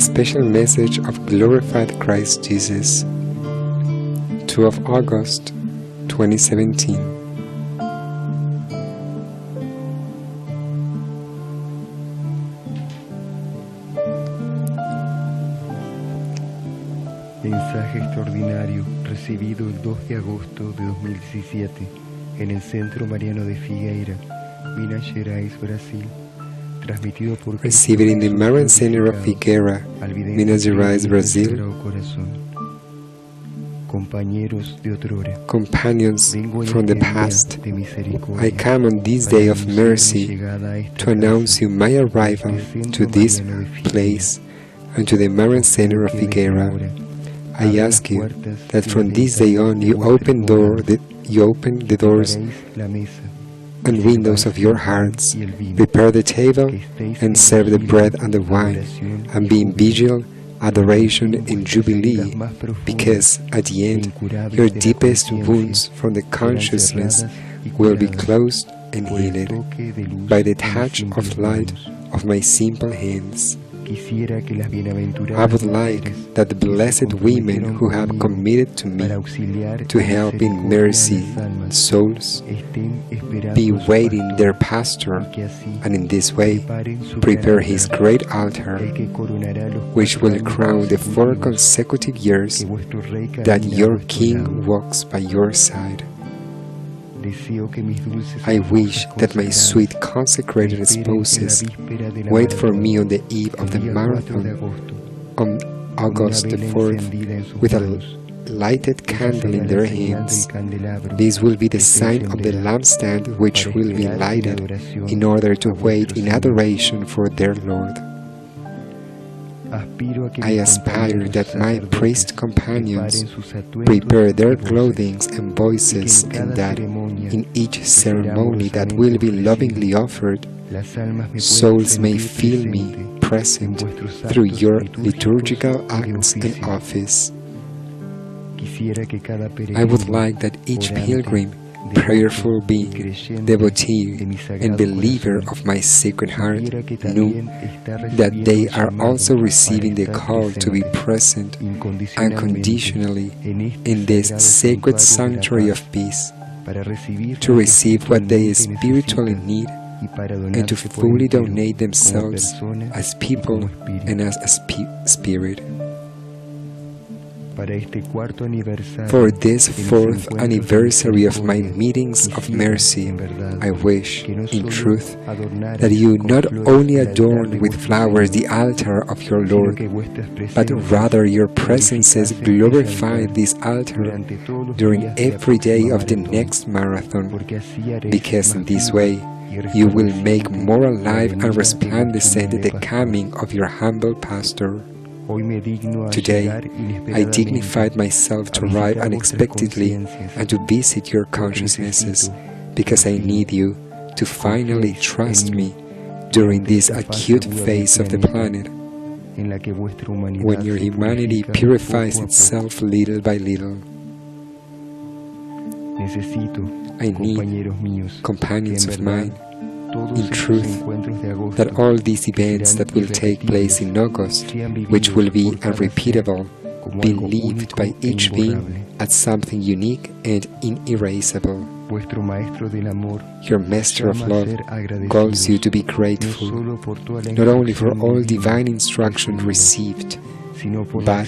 special message of glorified Christ Jesus. 2 August 2017. Mensaje extraordinario recibido el 2 de agosto de 2017 en el Centro Mariano de Figueira, Minas Gerais, Brasil. Transmitido por Received in the Marian Center of Figueira, Minas Gerais, Brazil. Companions from the past, I come on this day of mercy to announce you my arrival to this place and to the Marian Center of Figueira. I ask you that from this day on you open the doors and windows of your hearts, prepare the table and serve the bread and the wine, and be in vigil, adoration and jubilee, because at the end your deepest wounds from the consciousness will be closed and healed by the touch of light of my simple hands. I would like that the blessed women who have committed to me to help in mercy souls be waiting their pastor, and in this way prepare his great altar, which will crown the 4 consecutive years that your King walks by your side. I wish that my sweet consecrated spouses wait for me on the eve of the marathon on August the 4th with a lighted candle in their hands. This will be the sign of the lampstand which will be lighted in order to wait in adoration for their Lord. I aspire that my priest companions prepare their clothing and voices, and that in each ceremony that will be lovingly offered, souls may feel me present through your liturgical acts and office. I would like that each pilgrim, prayerful being, devotee, and believer of my Sacred Heart knew that they are also receiving the call to be present unconditionally in this sacred sanctuary of peace, to receive what they spiritually need, and to fully donate themselves as people and as a spirit. For this 4th anniversary of my meetings of mercy, I wish, in truth, that you not only adorn with flowers the altar of your Lord, but rather your presences glorify this altar during every day of the next marathon, because in this way you will make more alive and resplendent the coming of your humble pastor. Today, I dignified myself to arrive unexpectedly and to visit your consciousnesses, because I need you to finally trust me during this acute phase of the planet, when your humanity purifies itself little by little. I need companions of mine, in truth, that all these events that will take place in August, which will be unrepeatable, be lived by each being as something unique and inerasable. Your Master of Love calls you to be grateful, not only for all divine instruction received, but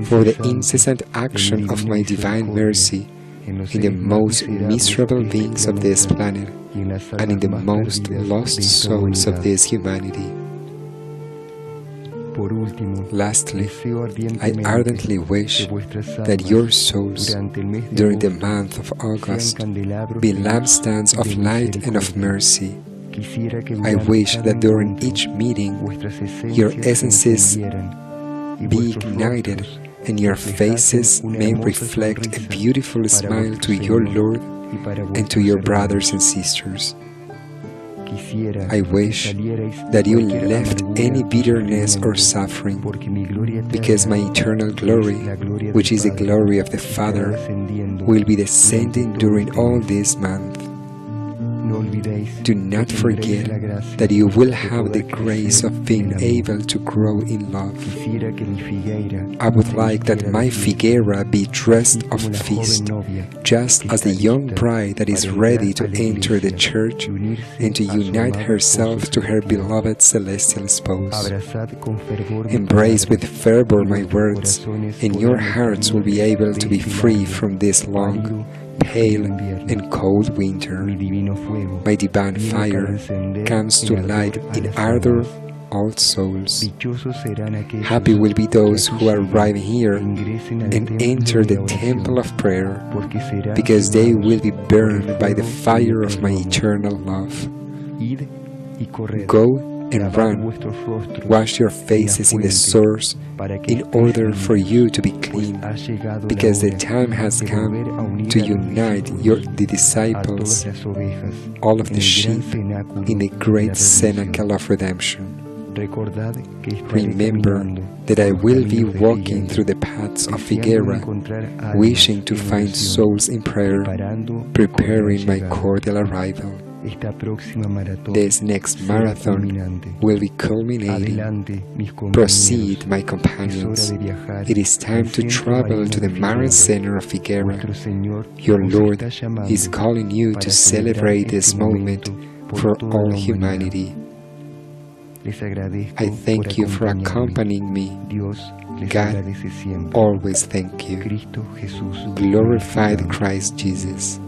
for the incessant action of my divine mercy in the most miserable beings of this planet, and in the most lost souls of this humanity. Lastly, I ardently wish that your souls, during the month of August, be lampstands of light and of mercy. I wish that during each meeting, your essences be ignited, and your faces may reflect a beautiful smile to your Lord and to your brothers and sisters. I wish that you left any bitterness or suffering, because my eternal glory, which is the glory of the Father, will be descending during all this month. Do not forget that you will have the grace of being able to grow in love. I would like that my Figueira be dressed of feast, just as the young bride that is ready to enter the church and to unite herself to her beloved celestial spouse. Embrace with fervor my words, and your hearts will be able to be free from this long, pale and cold winter. My divine fire comes to light in ardor all souls. Happy will be those who arrive here and enter the temple of prayer, because they will be burned by the fire of my eternal love. Go and run, wash your faces in the source in order for you to be clean, because the time has come to unite the disciples, all of the sheep, in the great cenacle of redemption. Remember that I will be walking through the paths of Figueira, wishing to find souls in prayer, preparing my cordial arrival. This next marathon will be culminating. Proceed, my companions. It is time to travel to the Marian center of Figueira. Your Lord is calling you to celebrate this moment for all humanity. I thank you for accompanying me. God always thank you. Glorified Christ Jesus.